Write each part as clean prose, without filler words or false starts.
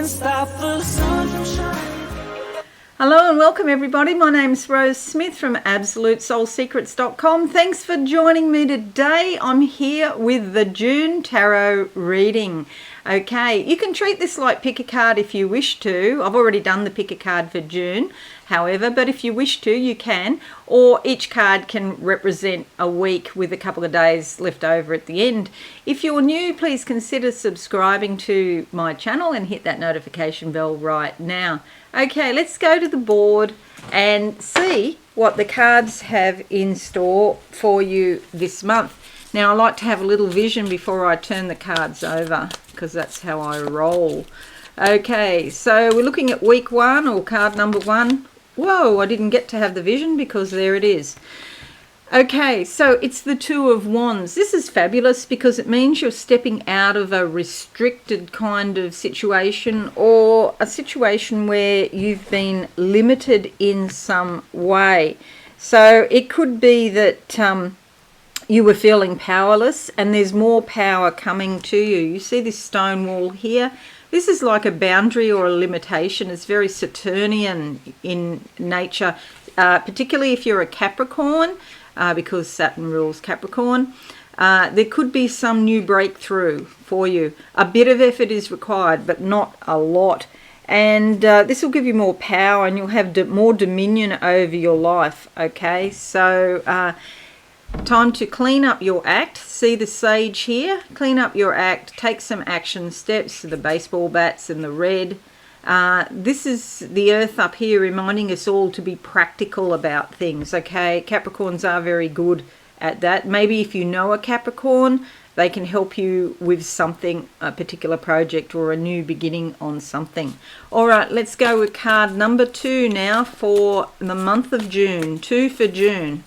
can't stop the sun from shining. Hello and welcome everybody. My name's Rose Smith from AbsoluteSoulSecrets.com. Thanks for joining me today. I'm here with the June Tarot reading. Okay, you can treat this like pick a card if you wish to. I've already done the pick a card for June, however, but if you wish to, you can. Or each card can represent a week with a couple of days left over at the end. If you're new, please consider subscribing to my channel and hit that notification bell right now. Okay, let's go to the board and see what the cards have in store for you this month. Now, I like to have a little vision before I turn the cards over because that's how I roll. Okay, so we're looking at week one or card number one. Whoa, I didn't get to have the vision because there it is. Okay, so it's the Two of Wands. This is fabulous because it means you're stepping out of a restricted kind of situation or a situation where you've been limited in some way. So it could be that you were feeling powerless and there's more power coming to you. You see this stone wall here? This is like a boundary or a limitation. It's very Saturnian in nature, particularly if you're a Capricorn. Because Saturn rules Capricorn, there could be some new breakthrough for you. A bit of effort is required, but not a lot. And this will give you more power and you'll have more dominion over your life, okay? So time to clean up your act. See the sage here? Clean up your act, take some action steps, the baseball bats and the red. This is the earth up here reminding us all to be practical about things, okay? Capricorns are very good at that. Maybe if you know a Capricorn, they can help you with something, a particular project or a new beginning on something. All right, let's go with card number 2 now for the month of June. 2 for June.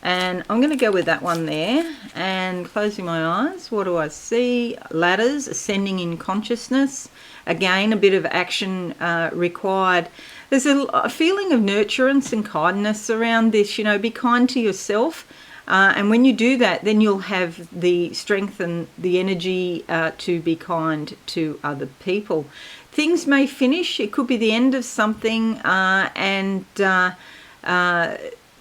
And I'm going to go with that one there. And closing my eyes, what do I see? Ladders, ascending in consciousness. Again, a bit of action required. There's a feeling of nurturance and kindness around this. You know, be kind to yourself. And when you do that, then you'll have the strength and the energy to be kind to other people. Things may finish. It could be the end of something and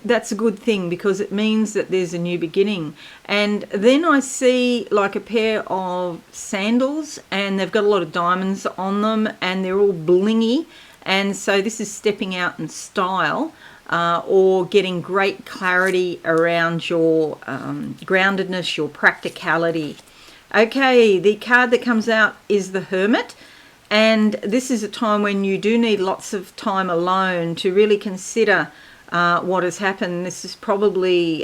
that's a good thing because it means that there's a new beginning. And then I see like a pair of sandals and they've got a lot of diamonds on them and they're all blingy. And so this is stepping out in style or getting great clarity around your groundedness, your practicality. Okay, the card that comes out is the Hermit. And this is a time when you do need lots of time alone to really consider what has happened. This is probably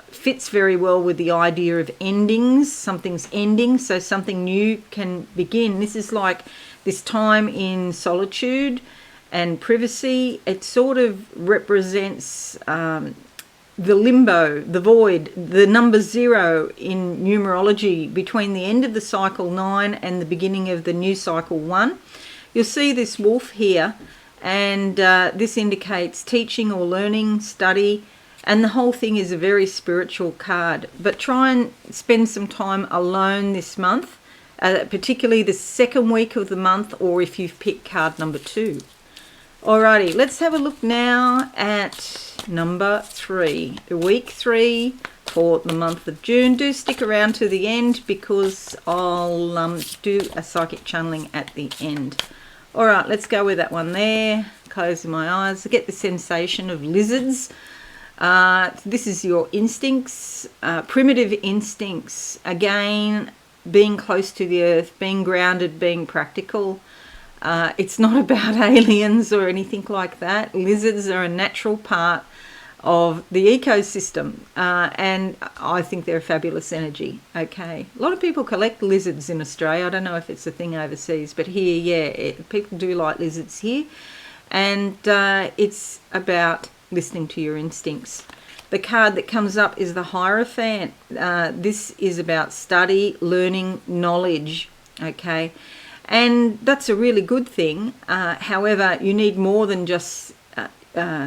fits very well with the idea of endings. Something's ending, so something new can begin. This is like this time in solitude and privacy. It sort of represents the limbo, the void, the number 0 in numerology between the end of the cycle 9 and the beginning of the new cycle 1. You'll see this wolf here. And this indicates teaching or learning, study, and the whole thing is a very spiritual card. But try and spend some time alone this month, particularly the second week of the month, or if you've picked card number 2. Alrighty, let's have a look now at number 3, week 3 for the month of June. Do stick around to the end because I'll do a psychic channeling at the end. All right, let's go with that one there. Closing my eyes. I get the sensation of lizards. This is your instincts, primitive instincts. Again, being close to the earth, being grounded, being practical. It's not about aliens or anything like that. Lizards are a natural part of the ecosystem and I think they're a fabulous energy. Okay, a lot of people collect lizards in Australia. I don't know if it's a thing overseas, but here, yeah, people do like lizards here, and it's about listening to your instincts. The card that comes up is the Hierophant. This is about study, learning, knowledge, okay, and that's a really good thing. However, you need more than just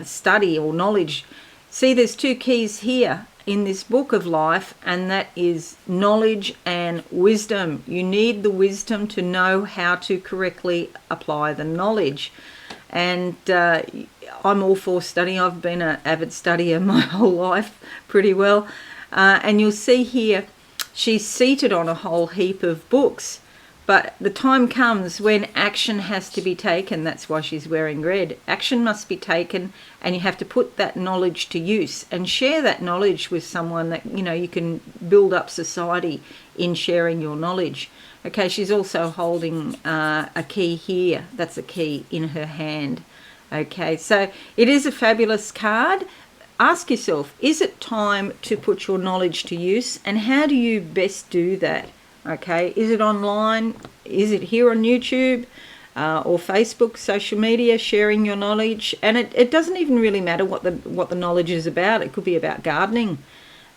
study or knowledge. See, there's 2 keys here in this book of life, and that is knowledge and wisdom. You need the wisdom to know how to correctly apply the knowledge. And I'm all for studying. I've been an avid studier my whole life pretty well. And you'll see here, she's seated on a whole heap of books. But the time comes when action has to be taken. That's why she's wearing red. Action must be taken, and you have to put that knowledge to use and share that knowledge with someone that, you know, you can build up society in sharing your knowledge. Okay, she's also holding a key here. That's a key in her hand. Okay, so it is a fabulous card. Ask yourself, is it time to put your knowledge to use, and how do you best do that? Okay, is it online? Is it here on YouTube or Facebook, social media, sharing your knowledge? And it doesn't even really matter what the knowledge is about. It could be about gardening,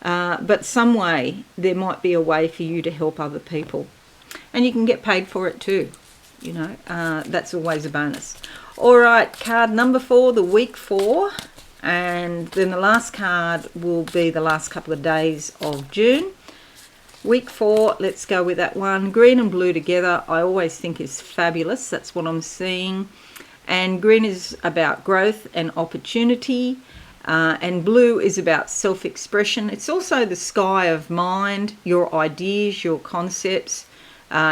but some way there might be a way for you to help other people, and you can get paid for it too. You know, that's always a bonus. All right, card number 4, the week 4, and then the last card will be the last couple of days of June. Week 4, let's go with that one. Green and blue together, I always think is fabulous. That's what I'm seeing. And green is about growth and opportunity. And blue is about self-expression. It's also the sky of mind, your ideas, your concepts,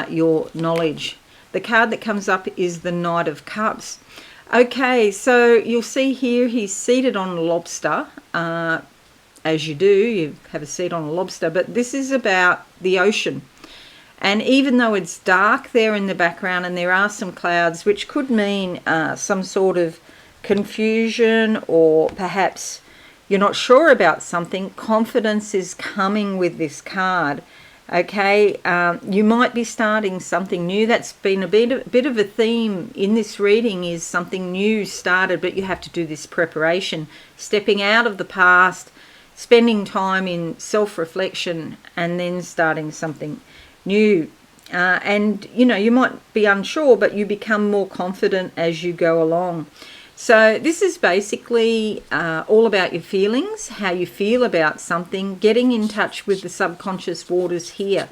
your knowledge. The card that comes up is the Knight of Cups. Okay, so you'll see here he's seated on a lobster. As you do, you have a seat on a lobster, but this is about the ocean. And even though it's dark there in the background and there are some clouds, which could mean some sort of confusion, or perhaps you're not sure about something, confidence is coming with this card. Okay, you might be starting something new. That's been a bit of a theme in this reading, is something new started, but you have to do this preparation, stepping out of the past, spending time in self-reflection, and then starting something new. And, you know, you might be unsure, but you become more confident as you go along. So this is basically all about your feelings, how you feel about something, getting in touch with the subconscious waters here.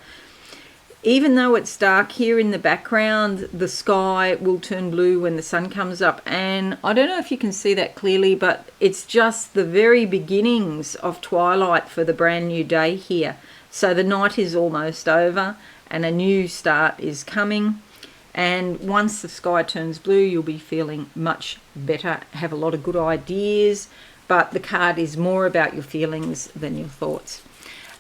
Even though it's dark here in the background, the sky will turn blue when the sun comes up. And I don't know if you can see that clearly, but it's just the very beginnings of twilight for the brand new day here. So the night is almost over and a new start is coming. And once the sky turns blue, you'll be feeling much better, have a lot of good ideas. But the card is more about your feelings than your thoughts.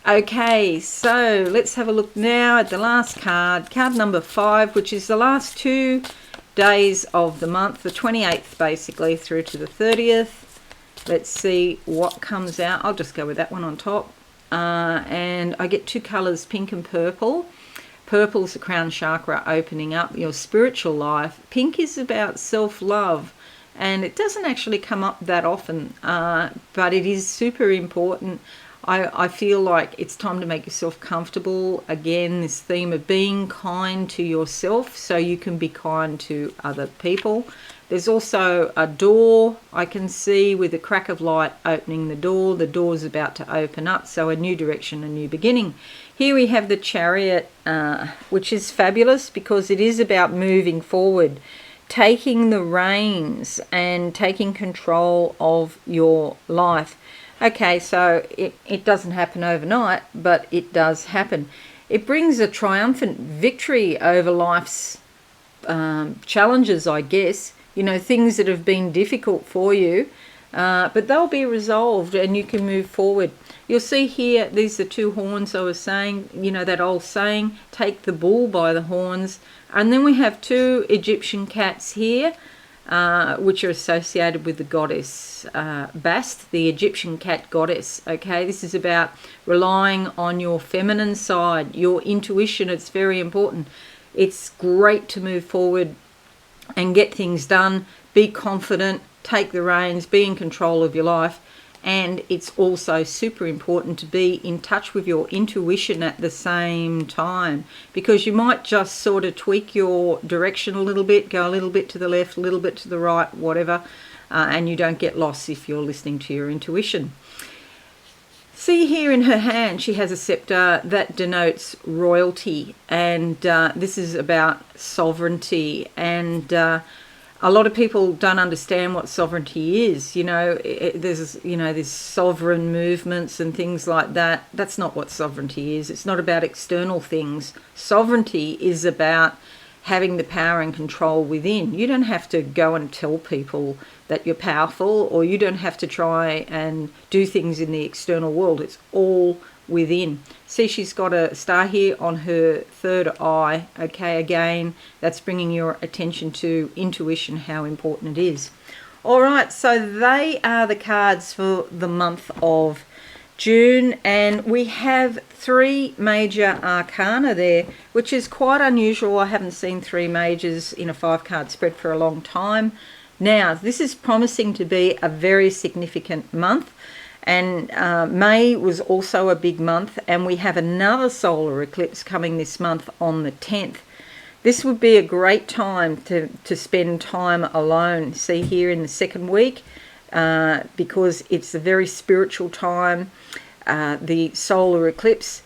Okay, so let's have a look now at the last card, card number 5, which is the last 2 days of the month, the 28th basically through to the 30th. Let's see what comes out. I'll just go with that one on top. And I get 2 colours, pink and purple. Purple's the crown chakra, opening up your spiritual life. Pink is about self-love. And it doesn't actually come up that often, but it is super important. I feel like it's time to make yourself comfortable. Again, this theme of being kind to yourself so you can be kind to other people. There's also a door I can see with a crack of light opening the door. The door's about to open up, so a new direction, a new beginning. Here we have the Chariot, which is fabulous because it is about moving forward, taking the reins and taking control of your life. Okay, so it doesn't happen overnight, but it does happen. It brings a triumphant victory over life's challenges, I guess. You know, things that have been difficult for you, but they'll be resolved and you can move forward. You'll see here, these are 2 horns I was saying, you know, that old saying, take the bull by the horns. And then we have 2 Egyptian cats here, which are associated with the goddess Bast, the Egyptian cat goddess. Okay, this is about relying on your feminine side, your intuition. It's very important. It's great to move forward and get things done, be confident, take the reins, be in control of your life. And it's also super important to be in touch with your intuition at the same time, because you might just sort of tweak your direction a little bit, go a little bit to the left, a little bit to the right, whatever, and you don't get lost if you're listening to your intuition. See here in her hand, she has a scepter that denotes royalty, and this is about sovereignty. And a lot of people don't understand what sovereignty is. There's sovereign movements and things like that. That's not what sovereignty is. It's not about external things. Sovereignty is about having the power and control within. You don't have to go and tell people that you're powerful, or you don't have to try and do things in the external world. It's all within. See, she's got a star here on her third eye. Okay, again, that's bringing your attention to intuition, how important it is. All right, so they are the cards for the month of June, and we have 3 major arcana there, which is quite unusual. I haven't seen 3 majors in a 5-card spread for a long time. Now, this is promising to be a very significant month, and May was also a big month, and we have another solar eclipse coming this month on the 10th. This would be a great time to spend time alone. See here in the second week, because it's a very spiritual time. The solar eclipse,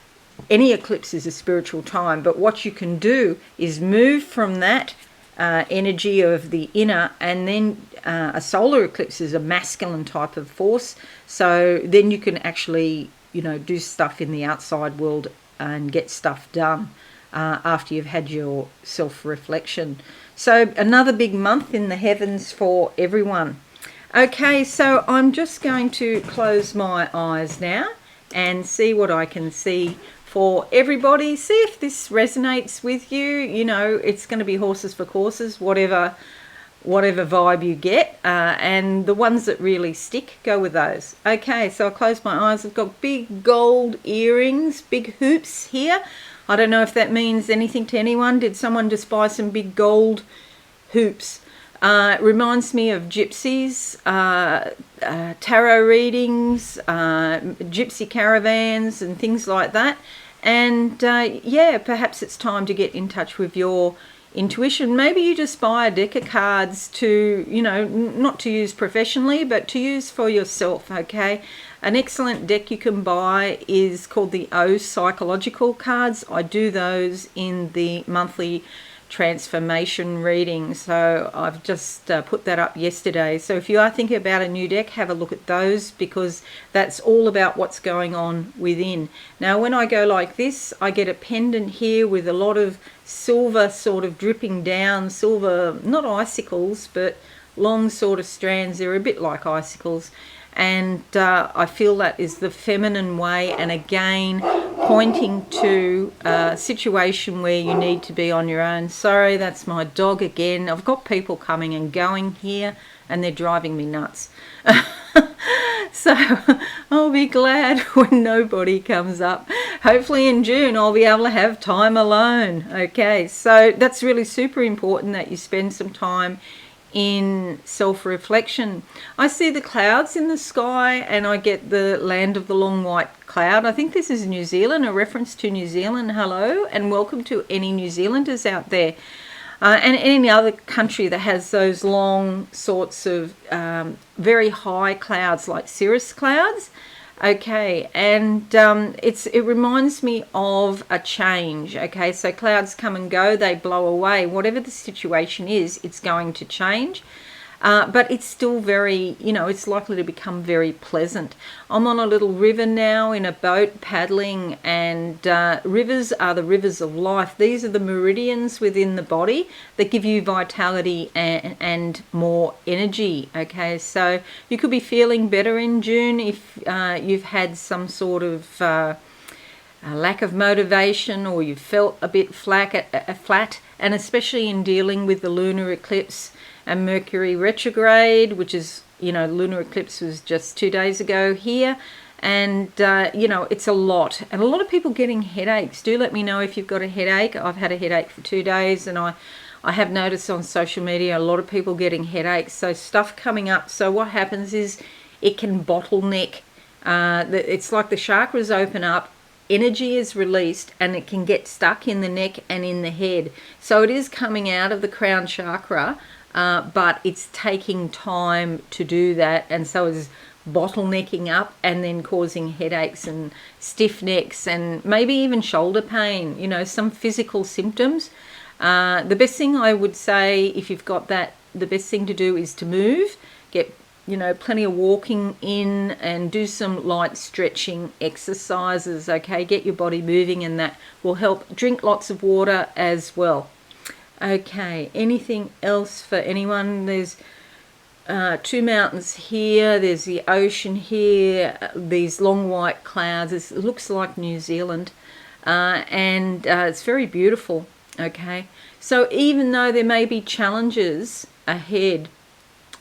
any eclipse is a spiritual time, but what you can do is move from that energy of the inner, and then a solar eclipse is a masculine type of force, so then you can actually do stuff in the outside world and get stuff done after you've had your self-reflection. So another big month in the heavens for everyone. Okay, so I'm just going to close my eyes now and see what I can see for everybody. See if this resonates with you. It's going to be horses for courses, whatever vibe you get, and the ones that really stick, go with those. Okay, so I close my eyes. I've got big gold earrings, big hoops here. I don't know if that means anything to anyone. Did someone just buy some big gold hoops? It reminds me of gypsies, tarot readings, gypsy caravans and things like that. And perhaps it's time to get in touch with your intuition. Maybe you just buy a deck of cards to, not to use professionally, but to use for yourself, okay? An excellent deck you can buy is called the O Psychological cards. I do those in the monthly transformation reading, so I've just put that up yesterday. So if you are thinking about a new deck, have a look at those, because that's all about what's going on within. Now when I go like this, I get a pendant here with a lot of silver sort of dripping down, silver, not icicles, but long sort of strands. They're a bit like icicles, and I feel that is the feminine way, and again pointing to a situation where you need to be on your own. Sorry, that's my dog again. I've got people coming and going here and they're driving me nuts. So I'll be glad when nobody comes up. Hopefully in June I'll be able to have time alone. Okay, so that's really super important that you spend some time in self-reflection. I see the clouds in the sky and I get the land of the long white cloud. I think this is New Zealand, a reference to New Zealand. Hello and welcome to any New Zealanders out there, and any other country that has those long sorts of very high clouds like cirrus clouds. Okay, and it reminds me of a change. Okay, so clouds come and go, they blow away. Whatever the situation is, it's going to change. But it's still very, it's likely to become very pleasant. I'm on a little river now in a boat paddling, and rivers are the rivers of life. These are the meridians within the body that give you vitality and more energy. Okay, so you could be feeling better in June if you've had some sort of a lack of motivation, or you felt a bit flat, and especially in dealing with the lunar eclipse and Mercury retrograde, which is, lunar eclipse was just 2 days ago here, and it's a lot, and a lot of people getting headaches. Do let me know if you've got a headache. I've had a headache for 2 days, and I have noticed on social media a lot of people getting headaches, so stuff coming up. So what happens is it can bottleneck. It's like the chakras open up, energy is released, and it can get stuck in the neck and in the head. So it is coming out of the crown chakra, but it's taking time to do that, and so is bottlenecking up and then causing headaches and stiff necks and maybe even shoulder pain, some physical symptoms. The best thing I would say, if you've got that, the best thing to do is to move, get plenty of walking in, and do some light stretching exercises. Okay, get your body moving, and that will help. Drink lots of water as well. Okay, anything else for anyone? There's 2 mountains here, there's the ocean here, these long white clouds. It looks like New Zealand, and it's very beautiful. Okay, so even though there may be challenges ahead,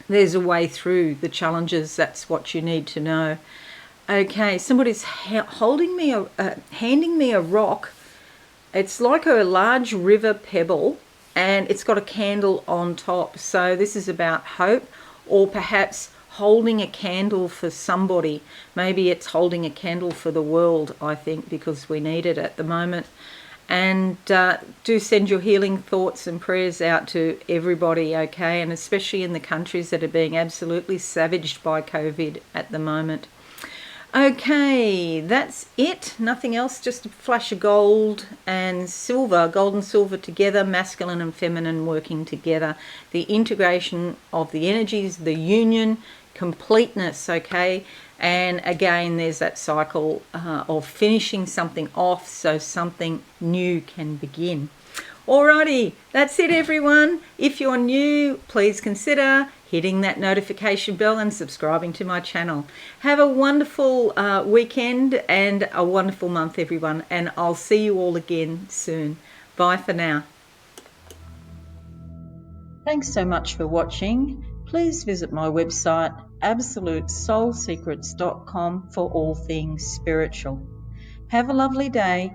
there's a way through the challenges. That's what you need to know. Okay, somebody's handing me a rock. It's like a large river pebble, and it's got a candle on top. So this is about hope, or perhaps holding a candle for somebody. Maybe it's holding a candle for the world, I think, because we need it at the moment. And do send your healing thoughts and prayers out to everybody, okay? And especially in the countries that are being absolutely savaged by COVID at the moment. Okay, that's it. Nothing else, just a flash of gold and silver, gold and silver together, masculine and feminine working together. The integration of the energies, the union, completeness, okay? And again, there's that cycle of finishing something off so something new can begin. Alrighty, that's it everyone. If you're new, please consider hitting that notification bell and subscribing to my channel. Have a wonderful weekend and a wonderful month everyone, and I'll see you all again soon. Bye for now. Thanks so much for watching. Please visit my website absolutesoulsecrets.com for all things spiritual. Have a lovely day.